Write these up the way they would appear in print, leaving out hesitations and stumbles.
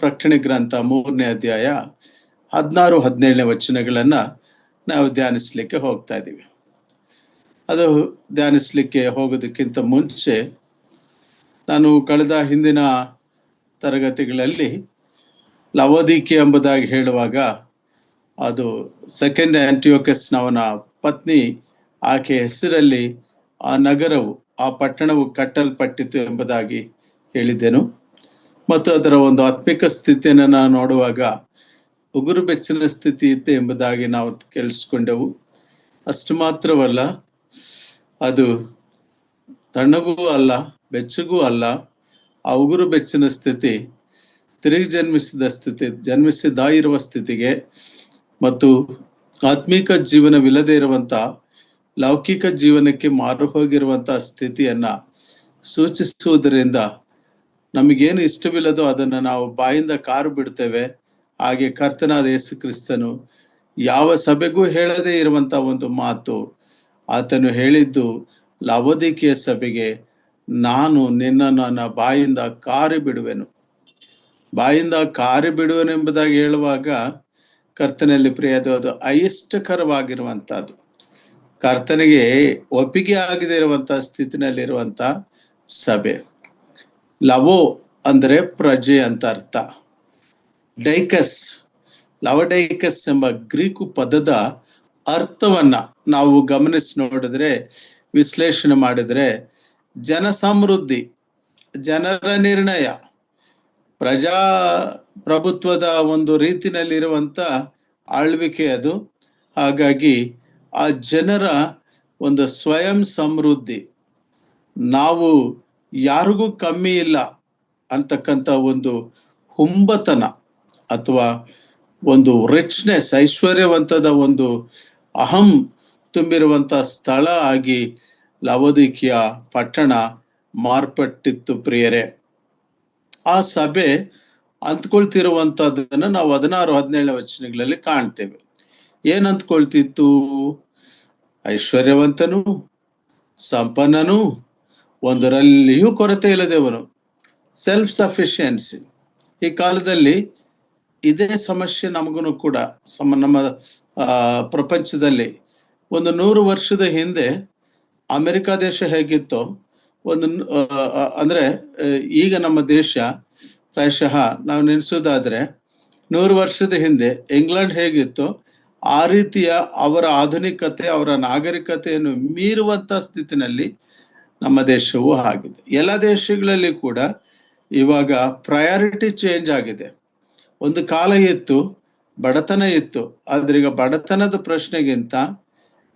ಪ್ರಕಟಣೆ ಗ್ರಂಥ 3ನೇ ಅಧ್ಯಾಯ 16-17 ವಚನಗಳನ್ನ ನಾವು ಧ್ಯಾನಿಸ್ಲಿಕ್ಕೆ ಹೋಗ್ತಾ ಇದ್ದೀವಿ. ಅದು ಧ್ಯಾನಿಸ್ಲಿಕ್ಕೆ ಹೋಗೋದಕ್ಕಿಂತ ಮುಂಚೆ ನಾನು ಕಳೆದ ಹಿಂದಿನ ತರಗತಿಗಳಲ್ಲಿ ಲವೋದಿಕೆ ಎಂಬುದಾಗಿ ಹೇಳುವಾಗ ಅದು ಸೆಕೆಂಡ್ ಆಂಟಿಯೋಕಸ್ನವನ ಪತ್ನಿ, ಆಕೆ ಹೆಸರಲ್ಲಿ ಆ ನಗರವು, ಆ ಪಟ್ಟಣವು ಕಟ್ಟಲ್ಪಟ್ಟಿತು ಎಂಬುದಾಗಿ ಹೇಳಿದ್ದೆನು. ಮತ್ತು ಅದರ ಒಂದು ಆತ್ಮಿಕ ಸ್ಥಿತಿಯನ್ನು ನಾವು ನೋಡುವಾಗ ಉಗುರು ಬೆಚ್ಚನ ಸ್ಥಿತಿ ಇತ್ತು ಎಂಬುದಾಗಿ ನಾವು ಕೇಳಿಸ್ಕೊಂಡೆವು. ಅಷ್ಟು ಮಾತ್ರವಲ್ಲ, ಅದು ತಣ್ಣಗೂ ಅಲ್ಲ, ಬೆಚ್ಚಗೂ ಅಲ್ಲ. ಆ ಉಗುರು ಬೆಚ್ಚನ ಸ್ಥಿತಿ ತಿರುಗಿ ಜನ್ಮಿಸಿದ ಸ್ಥಿತಿ, ಜನ್ಮಿಸಿದಾಗಿರುವ ಸ್ಥಿತಿಗೆ ಮತ್ತು ಆತ್ಮಿಕ ಜೀವನವಿಲ್ಲದೆ ಇರುವಂತ ಲೌಕಿಕ ಜೀವನಕ್ಕೆ ಮಾರು ಹೋಗಿರುವಂತಹ ಸ್ಥಿತಿಯನ್ನ ಸೂಚಿಸುವುದರಿಂದ ನಮಗೇನು ಇಷ್ಟವಿಲ್ಲದೋ ಅದನ್ನು ನಾವು ಬಾಯಿಂದ ಕಾರು ಬಿಡ್ತೇವೆ. ಹಾಗೆ ಕರ್ತನಾದ ಯೇಸು ಕ್ರಿಸ್ತನು ಯಾವ ಸಭೆಗೂ ಹೇಳದೇ ಇರುವಂತ ಒಂದು ಮಾತು ಆತನು ಹೇಳಿದ್ದು ಲವೋದಿಕೆಯ ಸಭೆಗೆ, ನಾನು ನಿನ್ನನ್ನು ನನ್ನ ಬಾಯಿಂದ ಕಾರಿ ಬಿಡುವೆನು. ಬಾಯಿಂದ ಕಾರಿ ಬಿಡುವೆನು ಎಂಬುದಾಗಿ ಹೇಳುವಾಗ ಕರ್ತನಲ್ಲಿ ಪ್ರಿಯವಾದ ಅಯಿಷ್ಟಕರವಾಗಿರುವಂತಹದ್ದು, ಕರ್ತನಿಗೆ ಒಪ್ಪಿಗೆ ಆಗದೆ ಇರುವಂತಹ ಸ್ಥಿತಿನಲ್ಲಿರುವಂತ ಸಭೆ. ಲವೋ ಅಂದ್ರೆ ಪ್ರಜೆ ಅಂತ ಅರ್ಥ. ಡೈಕಸ್, ಲವಡೈಕಸ್ ಎಂಬ ಗ್ರೀಕು ಪದದ ಅರ್ಥವನ್ನ ನಾವು ಗಮನಿಸಿ ನೋಡಿದ್ರೆ, ವಿಶ್ಲೇಷಣೆ ಮಾಡಿದ್ರೆ, ಜನ ಸಮೃದ್ಧಿ, ಜನರ ನಿರ್ಣಯ, ಪ್ರಜಾಪ್ರಭುತ್ವದ ಒಂದು ರೀತಿನಲ್ಲಿರುವಂತ ಆಳ್ವಿಕೆ ಅದು. ಹಾಗಾಗಿ ಆ ಜನರ ಒಂದು ಸ್ವಯಂ ಸಮೃದ್ಧಿ, ನಾವು ಯಾರಿಗೂ ಕಮ್ಮಿ ಇಲ್ಲ ಅಂತಕ್ಕಂಥ ಒಂದು ಹುಂಬತನ ಅಥವಾ ಒಂದು ರಿಚ್ನೆಸ್, ಐಶ್ವರ್ಯವಂತದ ಒಂದು ಅಹಂ ತುಂಬಿರುವಂತ ಸ್ಥಳ ಆಗಿ ಲವೋದಿಕೆಯ ಪಟ್ಟಣ ಮಾರ್ಪಟ್ಟಿತ್ತು ಪ್ರಿಯರೇ. ಆ ಸಭೆ ಅಂದ್ಕೊಳ್ತಿರುವಂತಹದ್ದನ್ನ ನಾವು 16-17 ವಚನಗಳಲ್ಲಿ ಕಾಣ್ತೇವೆ. ಏನ್ ಅಂದ್ಕೊಳ್ತಿತ್ತು? ಐಶ್ವರ್ಯವಂತನು, ಸಂಪನ್ನನು, ಒಂದರಲ್ಲಿಯೂ ಕೊರತೆ ಇಲ್ಲದವನು, ಸೆಲ್ಫ್ ಸಫಿಷಿಯನ್ಸಿ. ಈ ಕಾಲದಲ್ಲಿ ಇದೇ ಸಮಸ್ಯೆ ನಮಗೂ ಕೂಡ ನಮ್ಮ ಪ್ರಪಂಚದಲ್ಲಿ. ಒಂದು 100 ವರ್ಷದ ಹಿಂದೆ ಅಮೆರಿಕ ದೇಶ ಹೇಗಿತ್ತೋ, ಅಂದ್ರೆ ಈಗ ನಮ್ಮ ದೇಶ ಪ್ರಾಯಶಃ ನಾವು ನೆನೆಸೋದಾದ್ರೆ 100 ವರ್ಷದ ಹಿಂದೆ ಇಂಗ್ಲೆಂಡ್ ಹೇಗಿತ್ತೋ ಆ ರೀತಿಯ ಅವರ ಆಧುನಿಕತೆ, ಅವರ ನಾಗರಿಕತೆಯನ್ನು ಮೀರುವಂತ ಸ್ಥಿತಿನಲ್ಲಿ ನಮ್ಮ ದೇಶವೂ ಆಗಿದೆ. ಎಲ್ಲ ದೇಶಗಳಲ್ಲಿ ಕೂಡ ಇವಾಗ ಪ್ರಯಾರಿಟಿ ಚೇಂಜ್ ಆಗಿದೆ. ಒಂದು ಕಾಲ ಇತ್ತು, ಬಡತನ ಇತ್ತು. ಆದ್ರೆ ಈಗ ಬಡತನದ ಪ್ರಶ್ನೆಗಿಂತ,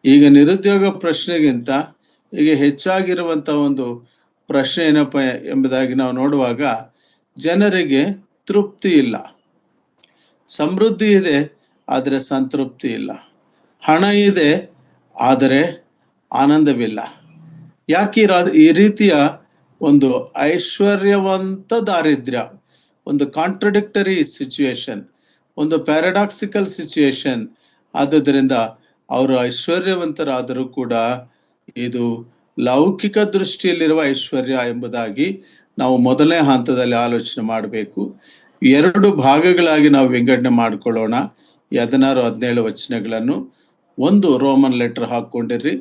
ಈಗ ನಿರುದ್ಯೋಗ ಪ್ರಶ್ನೆಗಿಂತ ಈಗ ಹೆಚ್ಚಾಗಿರುವಂತ ಒಂದು ಪ್ರಶ್ನೆ ಏನಪ್ಪ ಎಂಬುದಾಗಿ ನಾವು ನೋಡುವಾಗ, ಜನರಿಗೆ ತೃಪ್ತಿ ಇಲ್ಲ. ಸಮೃದ್ಧಿ ಇದೆ ಆದರೆ ಸಂತೃಪ್ತಿ ಇಲ್ಲ. ಹಣ ಇದೆ ಆದರೆ ಆನಂದವಿಲ್ಲ. ಯಾಕೆ ಈ ರೀತಿಯ ಒಂದು ಐಶ್ವರ್ಯವಂತ ದಾರಿದ್ರ್ಯ, ಒಂದು ಕಾಂಟ್ರಡಿಕ್ಟರಿ ಸಿಚುಯೇಷನ್, ಒಂದು ಪ್ಯಾರಾಡಾಕ್ಸಿಕಲ್ ಸಿಚುಯೇಷನ್. ಆದುದರಿಂದ ಅವರು ಐಶ್ವರ್ಯವಂತರಾದರೂ ಕೂಡ ಇದು ಲೌಕಿಕ ದೃಷ್ಟಿಯಲ್ಲಿರುವ ಐಶ್ವರ್ಯ ಎಂಬುದಾಗಿ ನಾವು ಮೊದಲನೇ ಹಂತದಲ್ಲಿ ಆಲೋಚನೆ ಮಾಡಬೇಕು. 2 ಭಾಗಗಳಾಗಿ ನಾವು ವಿಂಗಡಣೆ ಮಾಡಿಕೊಳ್ಳೋಣ 16-17 ವಚನಗಳನ್ನು. ಒಂದು ರೋಮನ್ ಲೆಟರ್ ಹಾಕೊಂಡಿರ್ರಿ,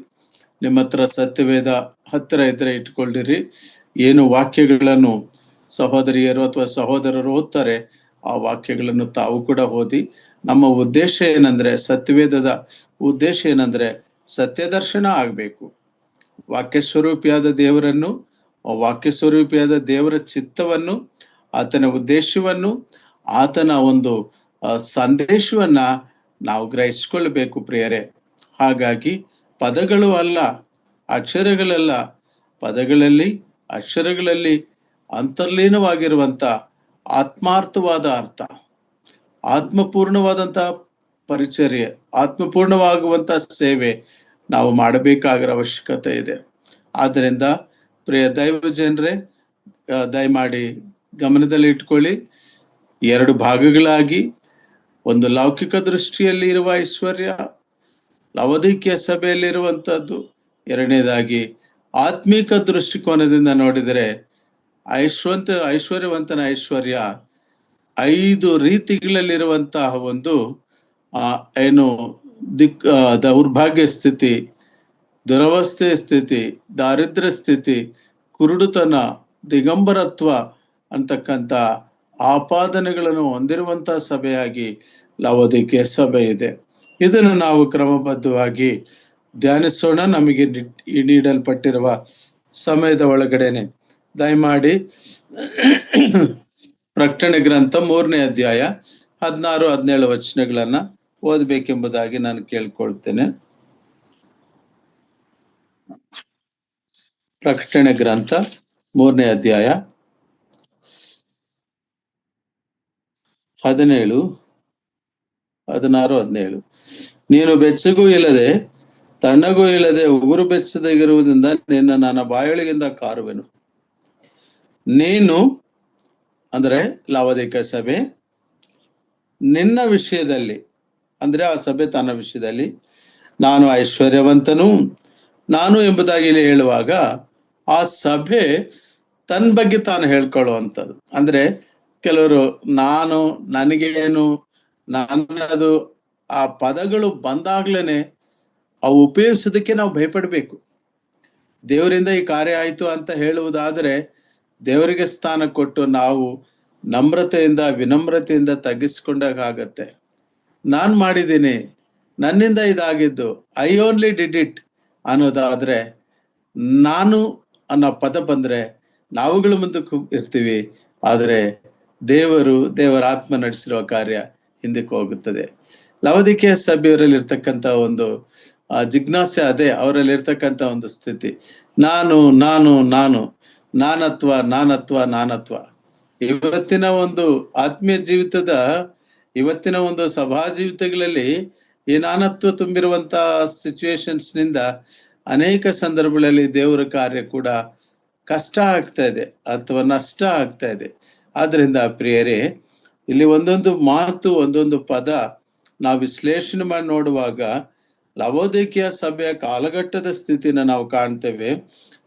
ನಿಮ್ಮ ಹತ್ರ ಸತ್ಯವೇದ ಹತ್ತಿರ ಇದ್ರೆ ಇಟ್ಕೊಂಡಿರಿ. ಏನು ವಾಕ್ಯಗಳನ್ನು ಸಹೋದರಿಯರು ಅಥವಾ ಸಹೋದರರು ಓದ್ತಾರೆ ಆ ವಾಕ್ಯಗಳನ್ನು ತಾವು ಕೂಡ ಓದಿ. ನಮ್ಮ ಉದ್ದೇಶ ಏನಂದ್ರೆ, ಸತ್ಯವೇದದ ಉದ್ದೇಶ ಏನಂದ್ರೆ ಸತ್ಯ ದರ್ಶನ ಆಗ್ಬೇಕು. ವಾಕ್ಯ ಸ್ವರೂಪಿಯಾದ ದೇವರನ್ನು, ವಾಕ್ಯ ಸ್ವರೂಪಿಯಾದ ದೇವರ ಚಿತ್ತವನ್ನು, ಆತನ ಉದ್ದೇಶವನ್ನು, ಆತನ ಒಂದು ಸಂದೇಶವನ್ನ ನಾವು ಗ್ರಹಿಸ್ಕೊಳ್ಬೇಕು ಪ್ರಿಯರೇ. ಹಾಗಾಗಿ ಪದಗಳು ಅಲ್ಲ, ಅಕ್ಷರಗಳಲ್ಲ, ಪದಗಳಲ್ಲಿ ಅಕ್ಷರಗಳಲ್ಲಿ ಅಂತರ್ಲೀನವಾಗಿರುವಂತ ಆತ್ಮಾರ್ಥವಾದ ಅರ್ಥ, ಆತ್ಮಪೂರ್ಣವಾದಂತ ಪರಿಚರ್ಯೆ, ಆತ್ಮಪೂರ್ಣವಾಗುವಂತ ಸೇವೆ ನಾವು ಮಾಡಬೇಕಾಗಿರೋ ಅವಶ್ಯಕತೆ ಇದೆ. ಆದ್ದರಿಂದ ಪ್ರಿಯ ದೈವ ಜನರೇ, ದಯಮಾಡಿ ಗಮನದಲ್ಲಿ ಇಟ್ಕೊಳ್ಳಿ. 2 ಭಾಗಗಳಾಗಿ, ಒಂದು ಲೌಕಿಕ ದೃಷ್ಟಿಯಲ್ಲಿ ಇರುವ ಐಶ್ವರ್ಯ, ಲವೋದಿಕೆಯ ಸಭೆಯಲ್ಲಿರುವಂತಹದ್ದು. ಎರಡನೇದಾಗಿ ಆತ್ಮಿಕ ದೃಷ್ಟಿಕೋನದಿಂದ ನೋಡಿದರೆ ಐಶ್ವರ್ಯವಂತನ ಐಶ್ವರ್ಯ 5 ರೀತಿಗಳಲ್ಲಿರುವಂತಹ ಒಂದು ಏನು ದೌರ್ಭಾಗ್ಯ ಸ್ಥಿತಿ, ದುರವಸ್ಥೆ ಸ್ಥಿತಿ, ದಾರಿದ್ರ್ಯ ಸ್ಥಿತಿ, ಕುರುಡುತನ, ದಿಗಂಬರತ್ವ ಅಂತಕ್ಕಂಥ ಆಪಾದನೆಗಳನ್ನು ಹೊಂದಿರುವಂತಹ ಸಭೆಯಾಗಿ ಲವೋದಿಕೀಯ ಸಭೆ ಇದೆ. ಇದನ್ನು ನಾವು ಕ್ರಮಬದ್ಧವಾಗಿ ಧ್ಯಾನಿಸೋಣ. ನಮಗೆ ನೀಡಲ್ಪಟ್ಟಿರುವ ಸಮಯದ ಒಳಗಡೆನೆ ದಯಮಾಡಿ ಪ್ರಕಟಣೆ ಗ್ರಂಥ 3ನೇ ಅಧ್ಯಾಯ 16-17 ವಚನಗಳನ್ನ ಓದಬೇಕೆಂಬುದಾಗಿ ನಾನು ಕೇಳ್ಕೊಳ್ತೇನೆ. ಪ್ರಕಟಣೆ ಗ್ರಂಥ 3ನೇ ಅಧ್ಯಾಯ 17, 16, 17. ನೀನು ಬೆಚ್ಚಗೂ ಇಲ್ಲದೆ ತಣ್ಣಗೂ ಇಲ್ಲದೆ ಉಗುರು ಬೆಚ್ಚದಾಗಿರುವುದರಿಂದ ನಿನ್ನ ನನ್ನ ಬಾಯೊಳಗಿಂದ ಕಾರುವೆನು. ನೀನು ಅಂದ್ರೆ ಲವೋದಿಕೀಯ ಸಭೆ ನಿನ್ನ ವಿಷಯದಲ್ಲಿ, ಅಂದ್ರೆ ಆ ಸಭೆ ತನ್ನ ವಿಷಯದಲ್ಲಿ ನಾನು ಐಶ್ವರ್ಯವಂತನು ನಾನು ಎಂಬುದಾಗಿ ಹೇಳುವಾಗ ಆ ಸಭೆ ತನ್ನ ಬಗ್ಗೆ ತಾನು ಹೇಳ್ಕೊಳ್ಳುವಂಥದ್ದು. ಅಂದ್ರೆ ಕೆಲವರು ನಾನು, ನನಗೇನು, ನನ್ನದು, ಆ ಪದಗಳು ಬಂದಾಗ್ಲೇನೆ ಅವು ಉಪಯೋಗಿಸೋದಕ್ಕೆ ನಾವು ಭಯಪಡ್ಬೇಕು. ದೇವರಿಂದ ಈ ಕಾರ್ಯ ಆಯ್ತು ಅಂತ ಹೇಳುವುದಾದ್ರೆ ದೇವರಿಗೆ ಸ್ಥಾನ ಕೊಟ್ಟು ನಾವು ನಮ್ರತೆಯಿಂದ ವಿನಮ್ರತೆಯಿಂದ ತಗ್ಗಿಸ್ಕೊಂಡಾಗ ಆಗತ್ತೆ. ನಾನ್ ಮಾಡಿದ್ದೀನಿ, ನನ್ನಿಂದ ಇದಾಗಿದ್ದು, ಐ ಓನ್ಲಿ ಡಿಡ್ ಇಟ್ ಅನ್ನೋದಾದ್ರೆ, ನಾನು ಅನ್ನೋ ಪದ ಬಂದ್ರೆ ನಾವುಗಳು ಮುಂದಕ್ಕೆ ಇರ್ತೀವಿ, ಆದರೆ ದೇವರ ಆತ್ಮ ನಡೆಸಿರುವ ಕಾರ್ಯ ಹಿಂದಕ್ಕೆ ಹೋಗುತ್ತದೆ. ಲವೋದಿಕೀಯ ಸಭೆಯವರಲ್ಲಿ ಇರ್ತಕ್ಕಂಥ ಒಂದು ಜಿಜ್ಞಾಸೆ ಅದೇ, ಅವರಲ್ಲಿ ಇರ್ತಕ್ಕಂಥ ಒಂದು ಸ್ಥಿತಿ, ನಾನು ನಾನು ನಾನು ನಾನತ್ವ. ಇವತ್ತಿನ ಒಂದು ಆತ್ಮೀಯ ಜೀವಿತದ, ಇವತ್ತಿನ ಒಂದು ಸಭಾ ಜೀವಿತಗಳಲ್ಲಿ ಈ ನಾನತ್ವ ತುಂಬಿರುವಂತ ಸಿಚುವೇಶನ್ಸ್ ನಿಂದ ಅನೇಕ ಸಂದರ್ಭಗಳಲ್ಲಿ ದೇವರ ಕಾರ್ಯ ಕೂಡ ಕಷ್ಟ ಆಗ್ತಾ ಇದೆ ಅಥವಾ ನಷ್ಟ ಆಗ್ತಾ ಇದೆ. ಆದ್ರಿಂದ ಪ್ರಿಯರೇ, ಇಲ್ಲಿ ಒಂದೊಂದು ಮಾತು, ಒಂದೊಂದು ಪದ ನಾವು ವಿಶ್ಲೇಷಣೆ ಮಾಡಿ ನೋಡುವಾಗ ಲವೋದಿಕೀಯ ಸಭೆಯ ಕಾಲಘಟ್ಟದ ಸ್ಥಿತಿನ ನಾವು ಕಾಣ್ತೇವೆ.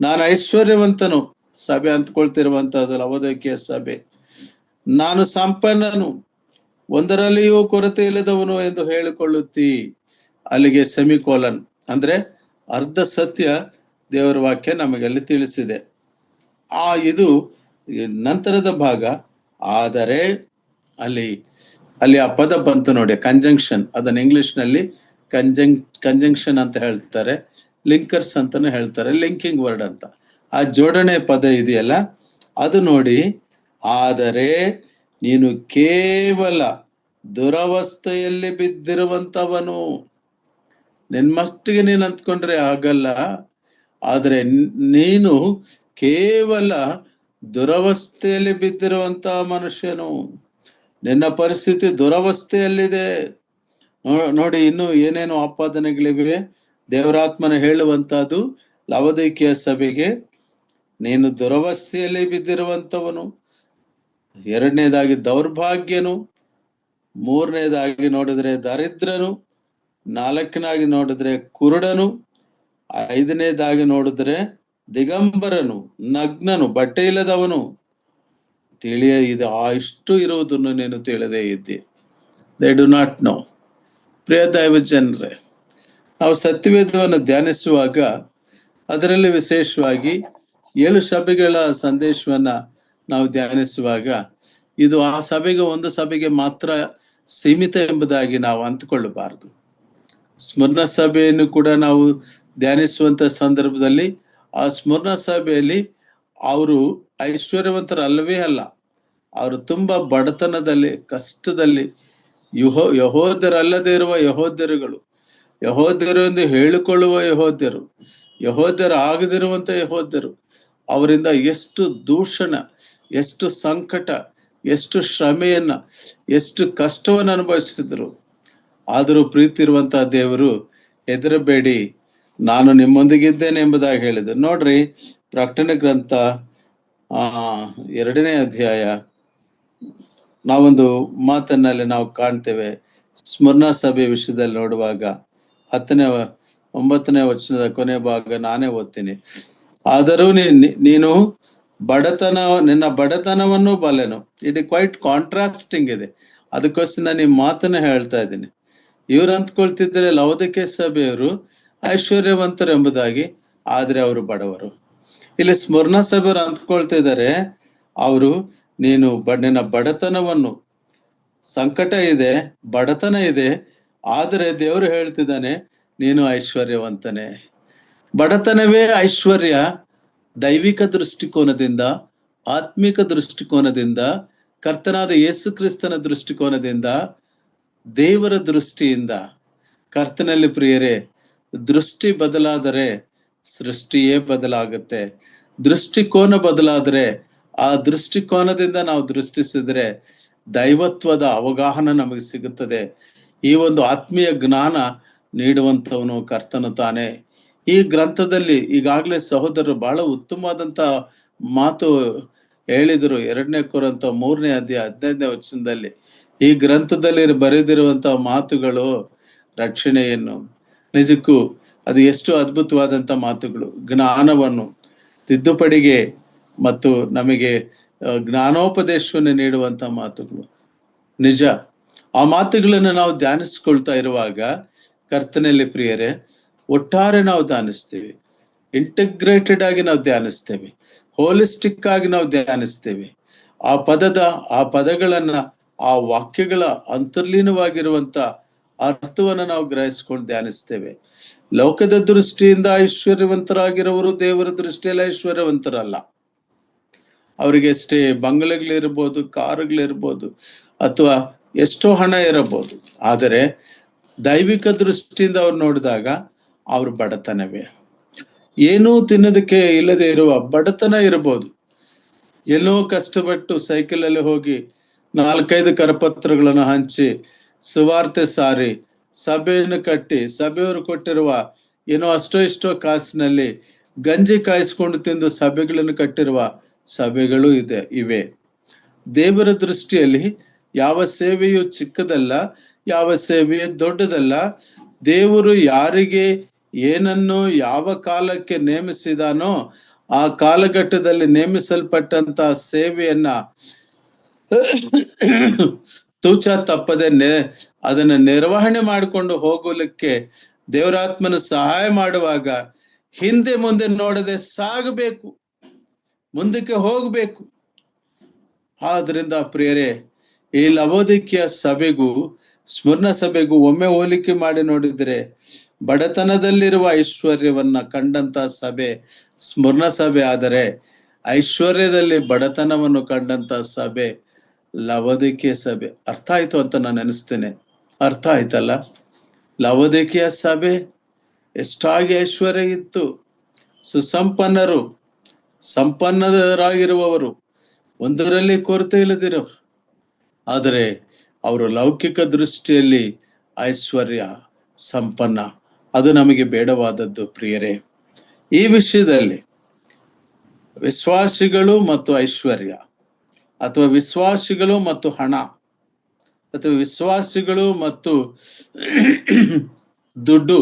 ನಾನು ಐಶ್ವರ್ಯವಂತನು, ಸಭೆ ಅಂದ್ಕೊಳ್ತಿರುವಂತಹದ್ದು ಲವೋದಿಕೀಯ ಸಭೆ. ನಾನು ಸಂಪನ್ನನು, ಒಂದರಲ್ಲಿಯೂ ಕೊರತೆ ಇಲ್ಲದವನು ಎಂದು ಹೇಳಿಕೊಳ್ಳುತ್ತಿ. ಅಲ್ಲಿಗೆ ಸೆಮಿಕೋಲನ್, ಅಂದ್ರೆ ಅರ್ಧ ಸತ್ಯ ದೇವರ ವಾಕ್ಯ ನಮಗಲ್ಲಿ ತಿಳಿಸಿದೆ. ಇದು ನಂತರದ ಭಾಗ. ಆದರೆ ಅಲ್ಲಿ ಆ ಪದ ಬಂತು ನೋಡಿ, ಕಂಜಂಕ್ಷನ್. ಅದನ್ನ ಇಂಗ್ಲಿಷ್ ನಲ್ಲಿ ಕಂಜಂಕ್ಷನ್ ಅಂತ ಹೇಳ್ತಾರೆ, ಲಿಂಕರ್ಸ್ ಅಂತಾನು ಹೇಳ್ತಾರೆ, ಲಿಂಕಿಂಗ್ ವರ್ಡ್ ಅಂತ. ಆ ಜೋಡಣೆ ಪದ ಇದೆಯಲ್ಲ, ಅದು ನೋಡಿ, ಆದರೆ ನೀನು ಕೇವಲ ದುರವಸ್ಥೆಯಲ್ಲಿ ಬಿದ್ದಿರುವಂತವನು. ನಿನ್ಮಷ್ಟಿಗೆ ನೀನು ಅಂದ್ಕೊಂಡ್ರೆ ಆಗಲ್ಲ, ಆದರೆ ನೀನು ಕೇವಲ ದುರವಸ್ಥೆಯಲ್ಲಿ ಬಿದ್ದಿರುವಂತ ಮನುಷ್ಯನು. ನಿನ್ನ ಪರಿಸ್ಥಿತಿ ದುರವಸ್ಥೆಯಲ್ಲಿದೆ. ನೋಡಿ, ಇನ್ನು ಏನೇನು ಆಪಾದನೆಗಳಿವೆ. ದೇವರಾತ್ಮನ ಹೇಳುವಂತಹದ್ದು ಲವೋದಿಕೀಯ ಸಭೆಗೆ, ನೀನು ದುರವಸ್ಥೆಯಲ್ಲಿ ಬಿದ್ದಿರುವಂತವನು. ಎರಡನೇದಾಗಿ ದೌರ್ಭಾಗ್ಯನು, ಮೂರನೇದಾಗಿ ನೋಡಿದ್ರೆ ದರಿದ್ರನು, ನಾಲ್ಕನೇದಾಗಿ ನೋಡಿದ್ರೆ ಕುರುಡನು, ಐದನೇದಾಗಿ ನೋಡಿದ್ರೆ ದಿಗಂಬರನು, ನಗ್ನನು, ಬಟ್ಟೆ ಇಲ್ಲದವನು. ಇದು ಇಷ್ಟು ಇರುವುದನ್ನು ನೀನು ತಿಳಿದೇ ಇದ್ದಿ. They do not know. ಪ್ರಿಯ ದೈವ ಜನರೇ, ನಾವು ಸತ್ಯವೇದವನ್ನು ಧ್ಯಾನಿಸುವಾಗ ಅದರಲ್ಲಿ ವಿಶೇಷವಾಗಿ 7 ಸಭೆಗಳ ಸಂದೇಶವನ್ನ ನಾವು ಧ್ಯಾನಿಸುವಾಗ ಇದು ಆ ಸಭೆಗೆ, ಒಂದು ಸಭೆಗೆ ಮಾತ್ರ ಸೀಮಿತ ಎಂಬುದಾಗಿ ನಾವು ಅಂದುಕೊಳ್ಳಬಾರದು. ಸ್ಮರಣ ಸಭೆಯನ್ನು ಕೂಡ ನಾವು ಧ್ಯಾನಿಸುವಂತ ಸಂದರ್ಭದಲ್ಲಿ ಆ ಸ್ಮರಣ ಸಭೆಯಲ್ಲಿ ಅವರು ಐಶ್ವರ್ಯವಂತರಲ್ಲವೇ ಅಲ್ಲ, ಅವರು ತುಂಬಾ ಬಡತನದಲ್ಲಿ, ಕಷ್ಟದಲ್ಲಿ, ಯಹೋದ್ಯರಲ್ಲದೆ ಇರುವ ಯಹೋದ್ಯರುಗಳು, ಯಹೋದ್ಯರು ಎಂದು ಹೇಳಿಕೊಳ್ಳುವ ಯಹೋದ್ಯರು, ಯಹೋದ್ಯರು ಆಗದಿರುವಂತ ಯಹೋದ್ಯರು, ಅವರಿಂದ ಎಷ್ಟು ದೂಷಣ, ಎಷ್ಟು ಸಂಕಟ, ಎಷ್ಟು ಶ್ರಮೆಯನ್ನ, ಎಷ್ಟು ಕಷ್ಟವನ್ನು ಅನುಭವಿಸಿದ್ರು. ಆದರೂ ಪ್ರೀತಿ ಇರುವಂತಹ ದೇವರು, ಹೆದರಬೇಡಿ, ನಾನು ನಿಮ್ಮೊಂದಿಗಿದ್ದೇನೆ ಎಂಬುದಾಗಿ ಹೇಳಿದ್ರು. ನೋಡ್ರಿ, ಪ್ರಕಟಣೆ ಗ್ರಂಥ 2ನೇ ಅಧ್ಯಾಯ ನಾವೊಂದು ಮಾತನ್ನಲ್ಲಿ ನಾವು ಕಾಣ್ತೇವೆ. ಸ್ಮರಣ ಸಭೆ ವಿಷಯದಲ್ಲಿ ನೋಡುವಾಗ 9ನೇ ವಚನದ ಕೊನೆ ಭಾಗ ನಾನೇ ಓದ್ತೀನಿ. ಆದರೂ ನೀನು ನಿನ್ನ ಬಡತನವನ್ನು ಬಲ್ಲೆನು. ಇದು ಕ್ವೈಟ್ ಕಾಂಟ್ರಾಸ್ಟಿಂಗ್ ಇದೆ. ಅದಕ್ಕೋಸ್ಕರ ನಾನು ಈ ಮಾತನ್ನ ಹೇಳ್ತಾ ಇದ್ದೀನಿ. ಇವ್ರು ಅಂದ್ಕೊಳ್ತಿದ್ರೆ ಲವೋದಿಕೆ ಸಭೆಯವರು ಐಶ್ವರ್ಯವಂತರು ಎಂಬುದಾಗಿ, ಆದ್ರೆ ಅವರು ಬಡವರು. ಇಲ್ಲಿ ಸ್ಮರಣ ಸಭೆಯವರು ಅಂದ್ಕೊಳ್ತಿದ್ದಾರೆ ಅವರು ನಿನ್ನ ಬಡತನವನ್ನು, ಸಂಕಟ ಇದೆ, ಬಡತನ ಇದೆ, ಆದರೆ ದೇವರು ಹೇಳ್ತಿದ್ದಾನೆ ನೀನು ಐಶ್ವರ್ಯವಂತನೇ. ಬಡತನವೇ ಐಶ್ವರ್ಯ ದೈವಿಕ ದೃಷ್ಟಿಕೋನದಿಂದ, ಆತ್ಮಿಕ ದೃಷ್ಟಿಕೋನದಿಂದ, ಕರ್ತನಾದ ಯೇಸು ಕ್ರಿಸ್ತನ ದೃಷ್ಟಿಕೋನದಿಂದ, ದೇವರ ದೃಷ್ಟಿಯಿಂದ. ಕರ್ತನಲ್ಲಿ ಪ್ರಿಯರೇ, ದೃಷ್ಟಿ ಬದಲಾದರೆ ಸೃಷ್ಟಿಯೇ ಬದಲಾಗುತ್ತೆ. ದೃಷ್ಟಿಕೋನ ಬದಲಾದರೆ, ಆ ದೃಷ್ಟಿಕೋನದಿಂದ ನಾವು ದೃಷ್ಟಿಸಿದ್ರೆ ದೈವತ್ವದ ಅವಗಾಹನ ನಮಗೆ ಸಿಗುತ್ತದೆ. ಈ ಒಂದು ಆತ್ಮೀಯ ಜ್ಞಾನ ನೀಡುವಂತವನು ಕರ್ತನು ತಾನೆ. ಈ ಗ್ರಂಥದಲ್ಲಿ ಈಗಾಗಲೇ ಸಹೋದರರು ಬಹಳ ಉತ್ತಮವಾದಂತ ಮಾತು ಹೇಳಿದರು. 2 ಕೊರಿಂಥ 3ನೇ ಅಧ್ಯಾಯ 15ನೇ ವಚನದಲ್ಲಿ ಈ ಗ್ರಂಥದಲ್ಲಿ ಬರೆದಿರುವಂತಹ ಮಾತುಗಳು ರಕ್ಷಣೆಯನ್ನು, ನಿಜಕ್ಕೂ ಅದು ಎಷ್ಟು ಅದ್ಭುತವಾದಂತ ಮಾತುಗಳು. ಜ್ಞಾನವನ್ನು, ತಿದ್ದುಪಡಿಗೆ ಮತ್ತು ನಮಗೆ ಜ್ಞಾನೋಪದೇಶವನ್ನು ನೀಡುವಂತ ಮಾತುಗಳು. ನಿಜ, ಆ ಮಾತುಗಳನ್ನು ನಾವು ಧ್ಯಾನಿಸ್ಕೊಳ್ತಾ ಇರುವಾಗ ಕರ್ತನಲ್ಲಿ ಪ್ರಿಯರೇ, ಒಟ್ಟಾರೆ ನಾವು ಧ್ಯಾನಿಸ್ತೇವೆ, ಇಂಟಿಗ್ರೇಟೆಡ್ ಆಗಿ ನಾವು ಧ್ಯಾನಿಸ್ತೇವೆ, ಹೋಲಿಸ್ಟಿಕ್ ಆಗಿ ನಾವು ಧ್ಯಾನಿಸ್ತೇವೆ. ಆ ಪದಗಳನ್ನ, ಆ ವಾಕ್ಯಗಳ ಅಂತರ್ಲೀನವಾಗಿರುವಂತ ಅರ್ಥವನ್ನ ನಾವು ಗ್ರಹಿಸ್ಕೊಂಡು ಧ್ಯಾನಿಸ್ತೇವೆ. ಲೋಕದ ದೃಷ್ಟಿಯಿಂದ ಐಶ್ವರ್ಯವಂತರಾಗಿರೋರು ದೇವರ ದೃಷ್ಟಿಯಲ್ಲಿ ಐಶ್ವರ್ಯವಂತರಲ್ಲ. ಅವರಿಗೆ ಎಷ್ಟೇ ಬಂಗಲೆಗಳಿರ್ಬೋದು, ಕಾರುಗಳಿರ್ಬೋದು, ಅಥವಾ ಎಷ್ಟೋ ಹಣ ಇರಬಹುದು, ಆದರೆ ದೈವಿಕ ದೃಷ್ಟಿಯಿಂದ ಅವ್ರು ನೋಡಿದಾಗ ಅವ್ರ ಬಡತನವೇ. ಏನೂ ತಿನ್ನೋದಕ್ಕೆ ಇಲ್ಲದೆ ಇರುವ ಬಡತನ ಇರಬಹುದು. ಎಲ್ಲೋ ಕಷ್ಟಪಟ್ಟು ಸೈಕಲಲ್ಲಿ ಹೋಗಿ 4-5 ಕರಪತ್ರಗಳನ್ನು ಹಂಚಿ, ಸುವಾರ್ತೆ ಸಾರಿ, ಸಭೆಯನ್ನು ಕಟ್ಟಿ, ಸಭೆಯವರು ಕೊಟ್ಟಿರುವ ಏನೋ ಅಷ್ಟೋ ಇಷ್ಟೋ ಕಾಸಿನಲ್ಲಿ ಗಂಜಿ ಕಾಯಿಸ್ಕೊಂಡು ತಿಂದು ಸಭೆಗಳನ್ನು ಕಟ್ಟಿರುವ ಸಭೆಗಳು ಇವೆ. ದೇವರ ದೃಷ್ಟಿಯಲ್ಲಿ ಯಾವ ಸೇವೆಯು ಚಿಕ್ಕದಲ್ಲ, ಯಾವ ಸೇವೆಯು ದೊಡ್ಡದಲ್ಲ. ದೇವರು ಯಾರಿಗೆ ಏನನ್ನು ಯಾವ ಕಾಲಕ್ಕೆ ನೇಮಿಸಿದಾನೋ ಆ ಕಾಲಘಟ್ಟದಲ್ಲಿ ನೇಮಿಸಲ್ಪಟ್ಟಂತ ಸೇವೆಯನ್ನ ತೂಚ ತಪ್ಪದೆ ಅದನ್ನ ನಿರ್ವಹಣೆ ಮಾಡಿಕೊಂಡು ಹೋಗಲಿಕ್ಕೆ ದೇವರಾತ್ಮನ ಸಹಾಯ ಮಾಡುವಾಗ ಹಿಂದೆ ಮುಂದೆ ನೋಡದೆ ಸಾಗಬೇಕು, ಮುಂದಕ್ಕೆ ಹೋಗಬೇಕು. ಆದ್ರಿಂದ ಪ್ರಿಯರೇ, ಈ ಲವೋದಿಕೆಯ ಸಭೆಗೂ ಸ್ಮರಣ ಸಭೆಗೂ ಒಮ್ಮೆ ಹೋಲಿಕೆ ಮಾಡಿ ನೋಡಿದ್ರೆ, ಬಡತನದಲ್ಲಿರುವ ಐಶ್ವರ್ಯವನ್ನ ಕಂಡಂತ ಸಭೆ ಸ್ಮರಣ ಸಭೆ, ಆದರೆ ಐಶ್ವರ್ಯದಲ್ಲಿ ಬಡತನವನ್ನು ಕಂಡಂತ ಸಭೆ ಲವೋದಿಕೆಯ ಸಭೆ. ಅರ್ಥ ಆಯ್ತು ಅಂತ ನಾನು ಅನಿಸ್ತೇನೆ. ಅರ್ಥ ಆಯ್ತಲ್ಲ? ಲವೋದಿಕೆಯ ಸಭೆ ಎಷ್ಟಾಗಿ ಐಶ್ವರ್ಯ ಇತ್ತು, ಸುಸಂಪನ್ನರು, ಸಂಪನ್ನರಾಗಿರುವವರು, ಒಂದರಲ್ಲಿ ಕೊರತೆ ಇಲ್ಲದಿರೋರು, ಆದರೆ ಅವರು ಲೌಕಿಕ ದೃಷ್ಟಿಯಲ್ಲಿ ಐಶ್ವರ್ಯ ಸಂಪನ್ನ. ಅದು ನಮಗೆ ಬೇಡವಾದದ್ದು ಪ್ರಿಯರೇ. ಈ ವಿಷಯದಲ್ಲಿ ವಿಶ್ವಾಸಿಗಳು ಮತ್ತು ಐಶ್ವರ್ಯ, ಅಥವಾ ವಿಶ್ವಾಸಿಗಳು ಮತ್ತು ಹಣ, ಅಥವಾ ವಿಶ್ವಾಸಿಗಳು ಮತ್ತು ದುಡ್ಡು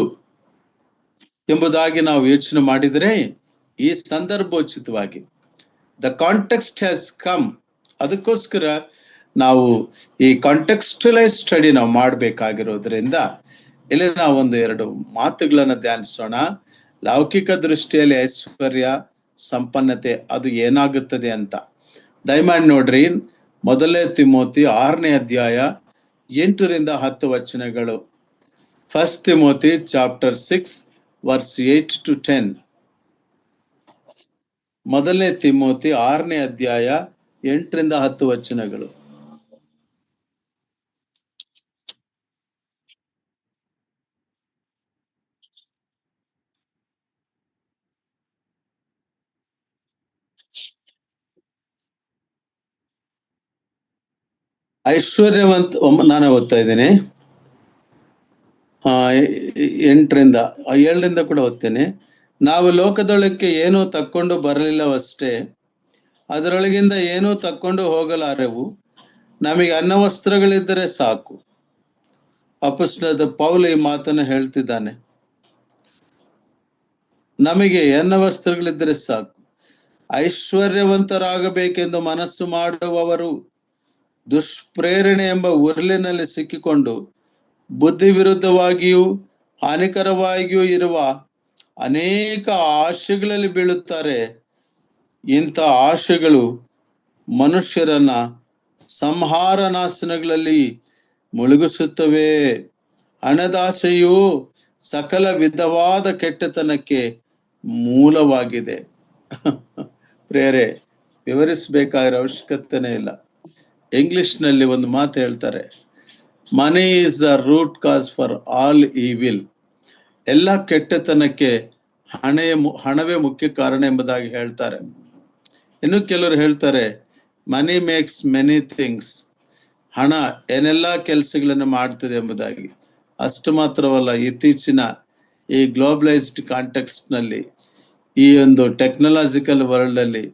ಎಂಬುದಾಗಿ ನಾವು ಯೋಚನೆ ಮಾಡಿದರೆ, ಈ ಸಂದರ್ಭೋಚಿತವಾಗಿ ದ ಕಾಂಟೆಕ್ಸ್ಟ್ ಹ್ಯಾಸ್ ಕಮ್. ಅದಕ್ಕೋಸ್ಕರ ನಾವು ಈ ಕಾಂಟೆಕ್ಸ್ಟುಲೈಸ್ ಸ್ಟಡಿ ನಾವು ಮಾಡಬೇಕಾಗಿರೋದ್ರಿಂದ ಇಲ್ಲಿ ನಾವು 1-2 ಮಾತುಗಳನ್ನು ಧ್ಯಾನಿಸೋಣ. ಲೌಕಿಕ ದೃಷ್ಟಿಯಲ್ಲಿ ಐಶ್ವರ್ಯ, ಸಂಪನ್ನತೆ ಅದು ಏನಾಗುತ್ತದೆ ಅಂತ ದಯಮಾಡಿ ನೋಡ್ರಿ. 1 ತಿಮೋತಿ 6ನೇ ಅಧ್ಯಾಯ 8-10 ವಚನಗಳು. 1 ತಿಮೋತಿ ಚಾಪ್ಟರ್ 6 ವರ್ಸ್ 8-10. 1 ತಿಮೋತಿ 6ನೇ ಅಧ್ಯಾಯ 8-10 ವಚನಗಳು. ಐಶ್ವರ್ಯವಂತ, ನಾನು ಓದ್ತಾ ಇದ್ದೇನೆ. 8-7 ಕೂಡ ಓದ್ತೇನೆ. ನಾವು ಲೋಕದೊಳಕ್ಕೆ ಏನೂ ತಕ್ಕೊಂಡು ಬರಲಿಲ್ಲವಷ್ಟೇ, ಅದರೊಳಗಿಂದ ಏನೂ ತಕ್ಕೊಂಡು ಹೋಗಲಾರೆವು. ನಮಗೆ ಅನ್ನವಸ್ತ್ರಗಳಿದ್ದರೆ ಸಾಕು. ಅಪೊಸ್ತಲನಾದ ಪೌಲ ಈ ಮಾತನ್ನು ಹೇಳ್ತಿದ್ದಾನೆ. ನಮಗೆ ಅನ್ನವಸ್ತ್ರಗಳಿದ್ದರೆ ಸಾಕು. ಐಶ್ವರ್ಯವಂತರಾಗಬೇಕೆಂದು ಮನಸ್ಸು ಮಾಡುವವರು ದುಷ್ಪ್ರೇರಣೆ ಎಂಬ ಉರುಳಿನಲ್ಲಿ ಸಿಕ್ಕಿಕೊಂಡು ಬುದ್ಧಿ ವಿರುದ್ಧವಾಗಿಯೂ ಹಾನಿಕರವಾಗಿಯೂ ಇರುವ ಅನೇಕ ಆಶೆಗಳಲ್ಲಿ ಬೀಳುತ್ತಾರೆ. ಇಂಥ ಆಶೆಗಳು ಮನುಷ್ಯರನ್ನ ಸಂಹಾರ ನಾಶನಗಳಲ್ಲಿ ಮುಳುಗಿಸುತ್ತವೆ. ಹಣದಾಸೆಯು ಸಕಲ ವಿಧವಾದ ಕೆಟ್ಟತನಕ್ಕೆ ಮೂಲವಾಗಿದೆ. ಪ್ರೇರೆ ವಿವರಿಸಬೇಕಾಗಿರೋ ಅವಶ್ಯಕತೆನೇ ಇಲ್ಲ. ಇಂಗ್ಲಿಷ್ನಲ್ಲಿ ಒಂದು ಮಾತು ಹೇಳ್ತಾರೆ, money is the root cause for all evil. ಎಲ್ಲ ಕೆಟ್ಟತನಕ್ಕೆ ಹಣವೇ ಮುಖ್ಯ ಕಾರಣ ಎಂಬುದಾಗಿ ಹೇಳ್ತಾರೆ. ಇನ್ನು ಕೆಲವರು ಹೇಳ್ತಾರೆ, ಮನಿ ಮೇಕ್ಸ್ ಮೆನಿ ಥಿಂಗ್ಸ್. ಹಣ ಏನೆಲ್ಲ ಕೆಲಸಗಳನ್ನು ಮಾಡ್ತದೆ ಎಂಬುದಾಗಿ. ಅಷ್ಟು ಮಾತ್ರವಲ್ಲ, ಇತ್ತೀಚಿನ ಈ ಗ್ಲೋಬಲೈಸ್ಡ್ ಕಾಂಟೆಕ್ಸ್ಟ್ನಲ್ಲಿ, ಈ ಒಂದು ಟೆಕ್ನಾಲಜಿಕಲ್ ವರ್ಲ್ಡ್ ಅಲ್ಲಿ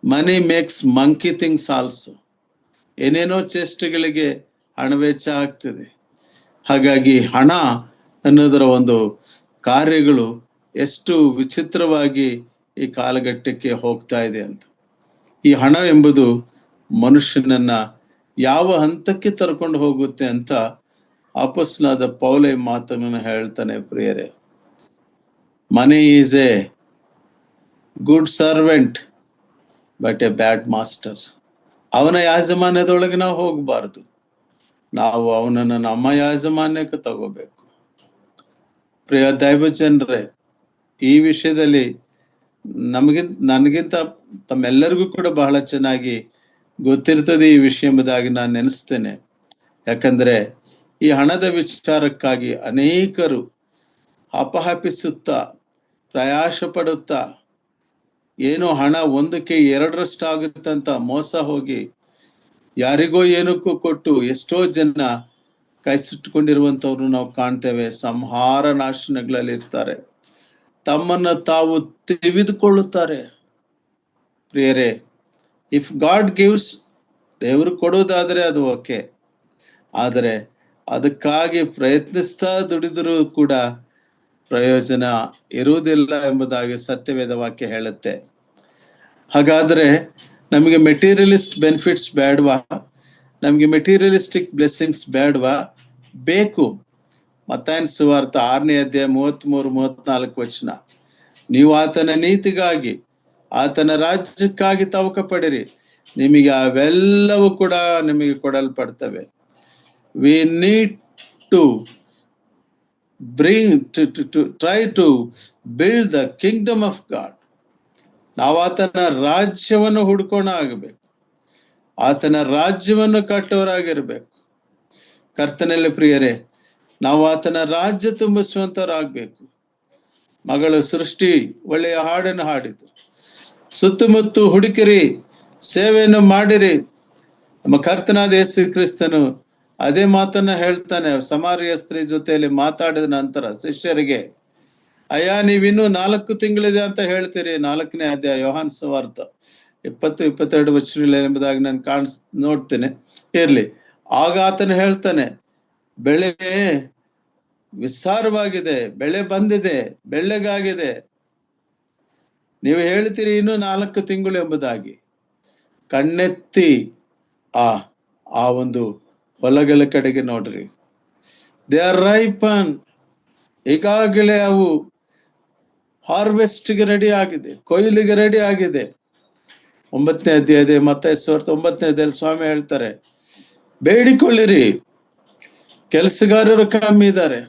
ಮನಿ ಮೇಕ್ಸ್ ಮಂಕಿ ಥಿಂಗ್ಸ್ ಆಲ್ಸೋ. ಏನೇನೋ ಚೇಷ್ಟೆಗಳಿಗೆ ಹಣ ವೆಚ್ಚ ಆಗ್ತದೆ. ಹಾಗಾಗಿ ಹಣ ಅನ್ನೋದರ ಒಂದು ಕಾರ್ಯಗಳು ಎಷ್ಟು ವಿಚಿತ್ರವಾಗಿ ಈ ಕಾಲಘಟ್ಟಕ್ಕೆ ಹೋಗ್ತಾ ಇದೆ ಅಂತ. ಈ ಹಣ ಎಂಬುದು ಮನುಷ್ಯನನ್ನ ಯಾವ ಹಂತಕ್ಕೆ ತರ್ಕೊಂಡು ಹೋಗುತ್ತೆ ಅಂತ ಅಪೊಸ್ತಲನಾದ ಪೌಲ ಮಾತನ್ನು ಹೇಳ್ತಾನೆ. ಪ್ರಿಯರೇ, money is A good servant but a bad master. ಅವನ ಯಾಜಮಾನ್ಯದೊಳಗೆ ನಾವು ಹೋಗಬಾರ್ದು, ನಾವು ಅವನನ್ನು ನಮ್ಮ ಯಾಜಮಾನ್ಯಕ್ಕೆ ತಗೋಬೇಕು. ಪ್ರಿಯ ದೈವಜನರೇ, ಈ ವಿಷಯದಲ್ಲಿ ನನಗಿಂತ ತಮ್ಮೆಲ್ಲರಿಗೂ ಕೂಡ ಬಹಳ ಚೆನ್ನಾಗಿ ಗೊತ್ತಿರ್ತದೆ ಈ ವಿಷಯ ಎಂಬುದಾಗಿ ನಾನು ನೆನೆಸ್ತೇನೆ. ಯಾಕಂದ್ರೆ ಈ ಹಣದ ವಿಚಾರಕ್ಕಾಗಿ ಅನೇಕರು ಹಪಹಪಿಸುತ್ತಾ ಪ್ರಯಾಸ ಪಡುತ್ತಾ ಏನೋ ಹಣ ಒಂದಕ್ಕೆ ಎರಡರಷ್ಟು ಆಗುತ್ತಂತ ಮೋಸ ಹೋಗಿ ಯಾರಿಗೋ ಏನಕ್ಕೂ ಕೊಟ್ಟು ಎಷ್ಟೋ ಜನ ಕೈ ಸುಟ್ಟುಕೊಂಡಿರುವಂತವ್ರು ನಾವು ಕಾಣ್ತೇವೆ. ಸಂಹಾರ ನಾಶನಗಳಲ್ಲಿ ಇರ್ತಾರೆ, ತಮ್ಮನ್ನ ತಾವು ತಿಳಿದುಕೊಳ್ಳುತ್ತಾರೆ. ಪ್ರಿಯರೇ, ಇಫ್ ಗಾಡ್ ಗಿವ್ಸ್, ದೇವರು ಕೊಡುವುದಾದರೆ ಅದು ಓಕೆ. ಆದರೆ ಅದಕ್ಕಾಗಿ ಪ್ರಯತ್ನಿಸ್ತಾ ದುಡಿದರೂ ಕೂಡ ಪ್ರಯೋಜನ ಇರುವುದಿಲ್ಲ ಎಂಬುದಾಗಿ ಸತ್ಯವೇದ ವಾಕ್ಯ ಹೇಳುತ್ತೆ. ಹಾಗಾದ್ರೆ ನಮಗೆ ಮೆಟೀರಿಯಲಿಸ್ಟ್ ಬೆನಿಫಿಟ್ಸ್ ಬೇಡವಾ? ನಮಗೆ ಮೆಟೀರಿಯಲಿಸ್ಟಿಕ್ ಬ್ಲೆಸ್ಸಿಂಗ್ಸ್ ಬೇಡವಾ? ಬೇಕು. ಮತ್ತಾಯನ ಸುವಾರ್ತೆ 6ನೇ ಅಧ್ಯಾಯ 33-34 ವಚನ, ನೀವು ಆತನ ನೀತಿಗಾಗಿ ಆತನ ರಾಜ್ಯಕ್ಕಾಗಿ ತವಕ ಪಡಿರಿ, ನಿಮಗೆ ಅವೆಲ್ಲವೂ ಕೂಡ ನಿಮಗೆ ಕೊಡಲ್ಪಡ್ತವೆ. We need to try to build the kingdom of God. ನಾವು ಆತನ ರಾಜ್ಯವನ್ನು ಹುಡ್ಕೋಣ ಆಗಬೇಕು, ಆತನ ರಾಜ್ಯವನ್ನು ಕಟ್ಟೋರಾಗಿರ್ಬೇಕು. ಕರ್ತನಲ್ಲಿ ಪ್ರಿಯರೇ, ನಾವು ಆತನ ರಾಜ್ಯ ತುಂಬಿಸುವಂತರಾಗಬೇಕು. ಮಗಳು ಸೃಷ್ಟಿ ಒಳ್ಳೆಯ ಹಾಡನ್ನು ಹಾಡಿತು. ಸುತ್ತಮುತ್ತ ಹುಡುಕಿರಿ, ಸೇವೆಯನ್ನು ಮಾಡಿರಿ. ನಮ್ಮ ಕರ್ತನಾದ ಯೇಸು ಕ್ರಿಸ್ತನು ಅದೇ ಮಾತನ್ನ ಹೇಳ್ತಾನೆ. ಸಮಾರ್ಯ ಸ್ತ್ರೀ ಜೊತೆಯಲ್ಲಿ ಮಾತಾಡಿದ ನಂತರ ಶಿಷ್ಯರಿಗೆ, ಅಯ್ಯ, ನೀವಿನ್ನೂ 4 ತಿಂಗಳಿದೆ ಅಂತ ಹೇಳ್ತೀರಿ. 4ನೇ ಅಧ್ಯಾಯ ಯೋಹಾನ್ ಸುವಾರ್ತೆ 20-22 ವಚನಗಳು ಎಂಬುದಾಗಿ ನಾನು ನೋಡ್ತೇನೆ. ಇರ್ಲಿ. ಆಗ ಆತನು ಹೇಳ್ತಾನೆ, ಬೆಳೆ ವಿಸ್ತಾರವಾಗಿದೆ, ಬೆಳೆ ಬಂದಿದೆ, ಬೆಳ್ಳೆಗಾಗಿದೆ. ನೀವು ಹೇಳ್ತೀರಿ ಇನ್ನೂ 4 ತಿಂಗಳು ಎಂಬುದಾಗಿ. ಕಣ್ಣೆತ್ತಿ ಆ ಒಂದು ಹೊಲಗಳ ಕಡೆಗೆ ನೋಡ್ರಿ. They are ripen. ಈಗಾಗಲೇ ಅವು ಹಾರ್ವೆಸ್ಟ್ಗೆ ರೆಡಿ ಆಗಿದೆ, ಕೊಯ್ಲಿಗೆ ರೆಡಿ ಆಗಿದೆ. 9ನೇ ಅಧ್ಯಾಯ ಮತ್ತಾಯ ಸುವಾರ್ತೆ 9ನೇ ಅಧ್ಯಾಯದಲ್ಲಿ ಸ್ವಾಮಿ ಹೇಳ್ತಾರೆ, ಬೇಡಿಕೊಳ್ಳಿರಿ, ಕೆಲಸಗಾರರು ಕಮ್ಮಿ ಇದ್ದಾರೆ.